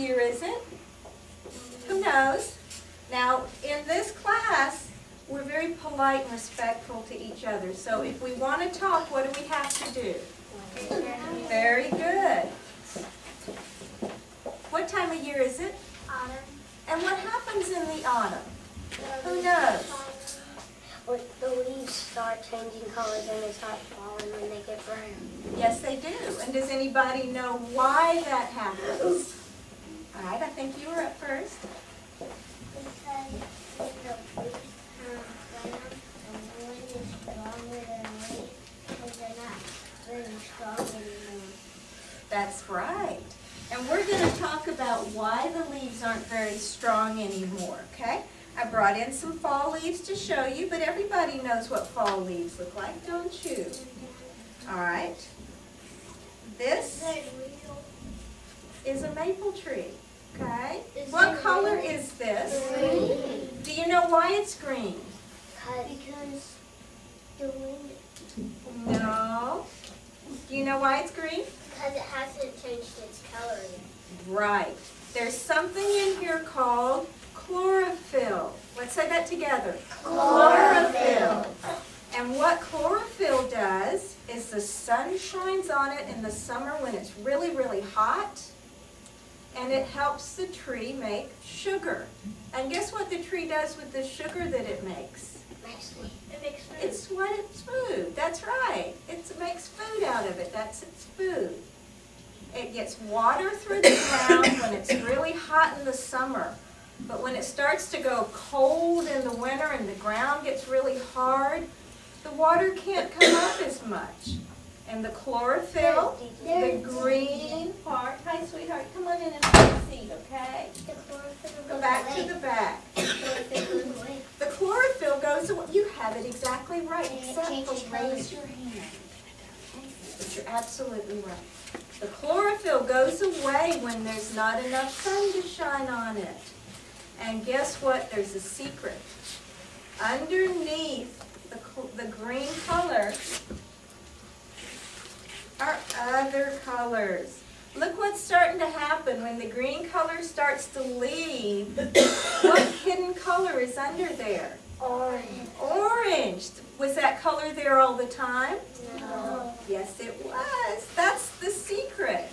year is it? Who knows? Now, in this class, we're very polite and respectful to each other. So if we want to talk, what do we have to do? Very good. What time of year is it? Autumn. And what happens in the autumn? Who knows? When the leaves start changing colors and they start falling when they get brown. Yes, they do. And does anybody know why that happens? All right, I think you were up first. Because when the leaves turn brown, the wind is stronger than leaves because they're not very strong anymore. That's right. And we're going to talk about why the leaves aren't very strong anymore, okay? I brought in some fall leaves to show you, but everybody knows what fall leaves look like, don't you? All right. This is a maple tree, okay? What color is this? Green. Do you know why it's green? Because the wind. No. Do you know why it's green? Because it hasn't changed its color yet. Right. There's something in here called chlorophyll. Let's say that together. Chlorophyll. And what chlorophyll does is the sun shines on it in the summer when it's really, really hot, and it helps the tree make sugar. And guess what the tree does with the sugar that it makes? It makes food. It's what it's food. That's right. It makes food out of it. That's its food. It gets water through the ground when it's really hot in the summer. But when it starts to go cold in the winter and the ground gets really hard, the water can't come up as much. And the chlorophyll, the green part, hi sweetheart, come on in and have a seat, okay? Go back to the back. The chlorophyll goes away. You have it exactly right, except for raise your hand. But you're absolutely right. The chlorophyll goes away when there's not enough sun to shine on it. And guess what? There's a secret. Underneath the green color are other colors. Look what's starting to happen when the green color starts to leave. What hidden color is under there? Orange. Orange. Was that color there all the time? No. Yes, it was. That's the secret.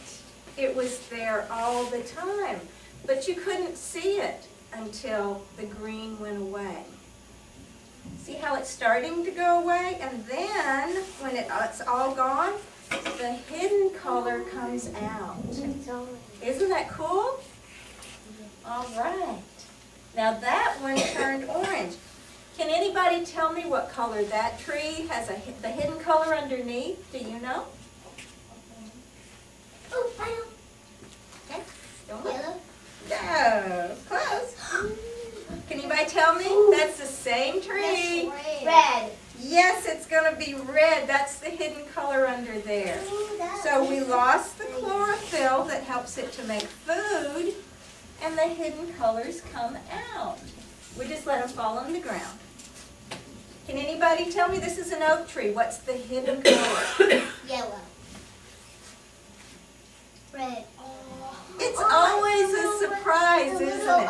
It was there all the time. But you couldn't see it until the green went away. See how it's starting to go away? And then, when it's all gone, the hidden color comes out. Isn't that cool? All right. Now that one turned orange. Can anybody tell me what color that tree has the hidden color underneath? Do you know? Oh, I know. Okay. Don't look. Yellow. No. Close. Can anybody tell me? That's the same tree. Red. Yes, it's going to be red. That's the hidden color under there. So we lost the chlorophyll that helps it to make food, and the hidden colors come out. We just let them fall on the ground. Can anybody tell me, this is an oak tree, what's the hidden color? Yellow. Red. It's always a surprise, isn't it?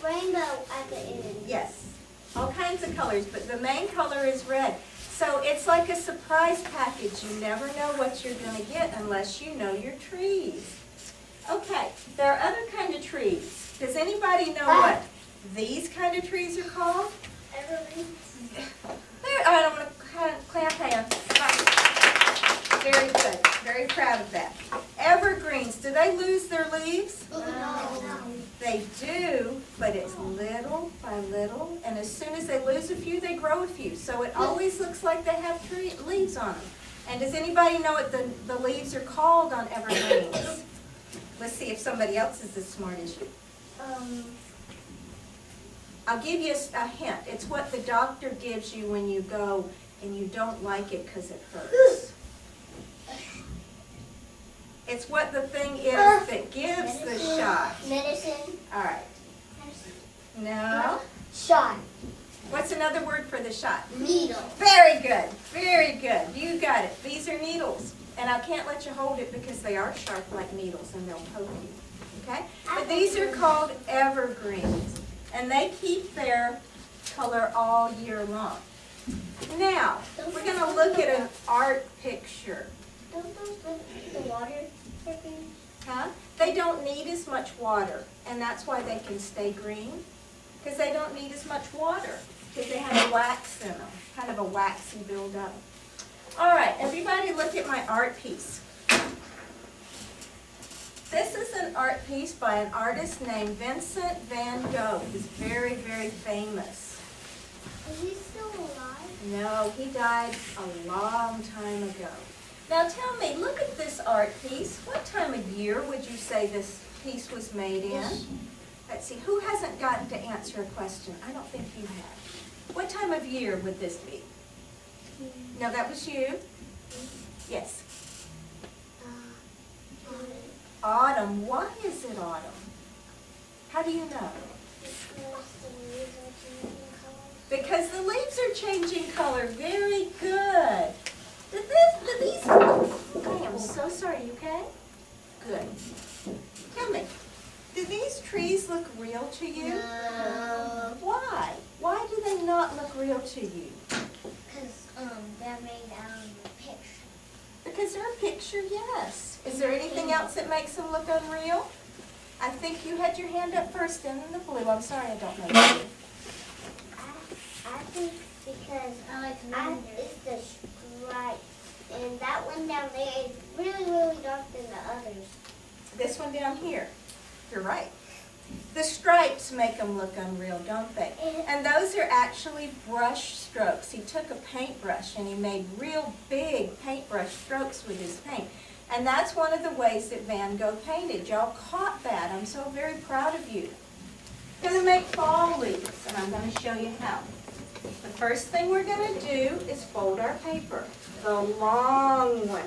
Rainbow at the end. Yes, all kinds of colors, but the main color is red. So it's like a surprise package. You never know what you're going to get unless you know your trees. Okay, there are other kind of trees. Does anybody know what these kind of trees are called? Evergreens. I don't want to clap hands. Very good. Very proud of that. Evergreens, do they lose their leaves? No. They do, but it's little by little, and as soon as they lose a few, they grow a few. So it always looks like they have leaves on them. And does anybody know what the leaves are called on evergreens? Let's see if somebody else is as smart as you. I'll give you a hint. It's what the doctor gives you when you go and you don't like it because it hurts. It's what the thing is that gives the shot. Medicine. All right. No. Shot. What's another word for the shot? Needle. Very good. Very good. You got it. These are needles. And I can't let you hold it because they are sharp like needles and they'll poke you. Okay? But these are called evergreens. And they keep their color all year long. Now, we're going to look at an art picture. Don't those live in the water? Huh? They don't need as much water, and that's why they can stay green, because they don't need as much water, because they have a wax in them, kind of a waxy buildup. All right, everybody look at my art piece. This is an art piece by an artist named Vincent van Gogh. He's very, very famous. Is he still alive? No, he died a long time ago. Now tell me, look at this art piece. What time of year would you say this piece was made in? Let's see, who hasn't gotten to answer a question? I don't think you have. What time of year would this be? No, that was you? Yes. Autumn. Why is it autumn? How do you know? Because the leaves are changing color. Very good. Did these, I am so sorry, you okay? Good. Tell me, do these trees look real to you? No. Why? Why do they not look real to you? Because they're made out of a picture. Because they're a picture, yes. Is there anything else that makes them look unreal? I think you had your hand up first in the blue. I'm sorry, I don't know you. I think because it's the stripes. And that one down there is really, really dark than the others. This one down here. You're right. The stripes make them look unreal, don't they? And those are actually brush strokes. He took a paintbrush and he made real big paintbrush strokes with his paint. And that's one of the ways that Van Gogh painted. Y'all caught that. I'm so very proud of you. I'm going to make fall leaves, and I'm going to show you how. The first thing we're going to do is fold our paper the long way.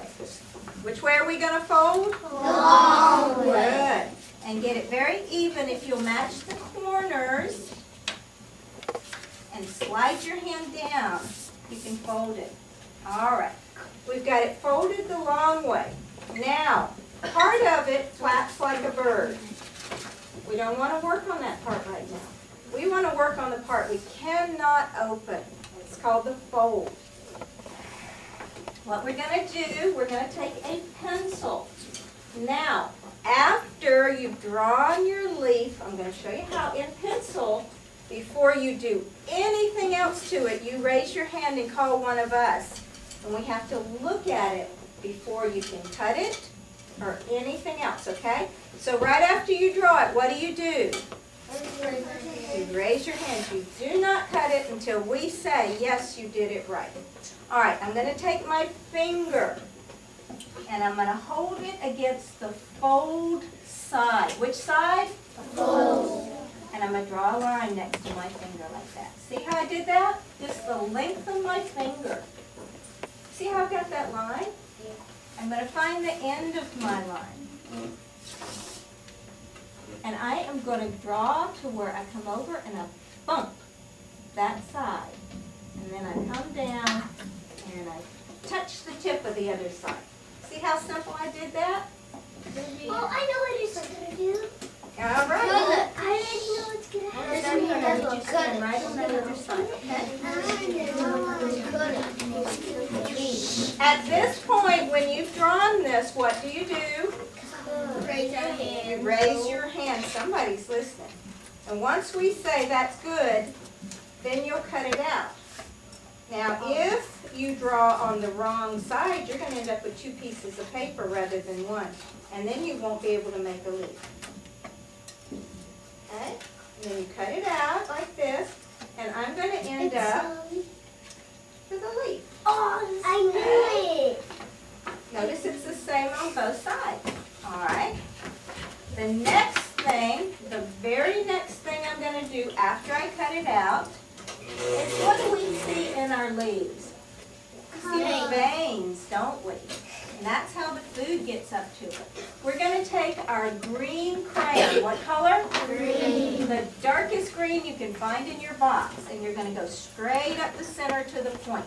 Which way are we going to fold? Long way. Good. And get it very even. If you'll match the corners and slide your hand down, you can fold it. All right. We've got it folded the long way. Now, part of it flaps like a bird. We don't want to work on that part right now. We want to work on the part we cannot open. It's called the fold. What we're going to do, we're going to take a pencil. Now, after you've drawn your leaf, I'm going to show you how in pencil, before you do anything else to it, you raise your hand and call one of us. And we have to look at it before you can cut it or anything else, okay? So right after you draw it, what do? You raise your hand. You do not cut it until we say, yes, you did it right. All right, I'm going to take my finger and I'm going to hold it against the fold side. Which side? The fold. And I'm going to draw a line next to my finger like that. See how I did that? Just the length of my finger. See how I've got that line? I'm going to find the end of my line. And I am going to draw to where I come over and I bump that side. And then I come down and I touch the tip of the other side. See how simple I did that? Oh, I know what it's going to do. All right. I already know what's going to happen. I'm going to need you to stand right on that other side, okay? At this point, when you've drawn this, what do? Raise your hand. You raise your hand. Somebody's listening. And once we say that's good, then you'll cut it out. Now, if you draw on the wrong side, you're going to end up with two pieces of paper rather than one. And then you won't be able to make a leaf. Okay? And then you cut it out like this. And I'm going to end up with a leaf. Oh, I knew it. Notice it's the same on both sides. All right. The next thing, the very next thing I'm going to do after I cut it out is what do we see in our leaves? We see the veins, don't we? And that's how the food gets up to it. We're going to take our green crayon. What color? Green. The darkest green you can find in your box. And you're going to go straight up the center to the point.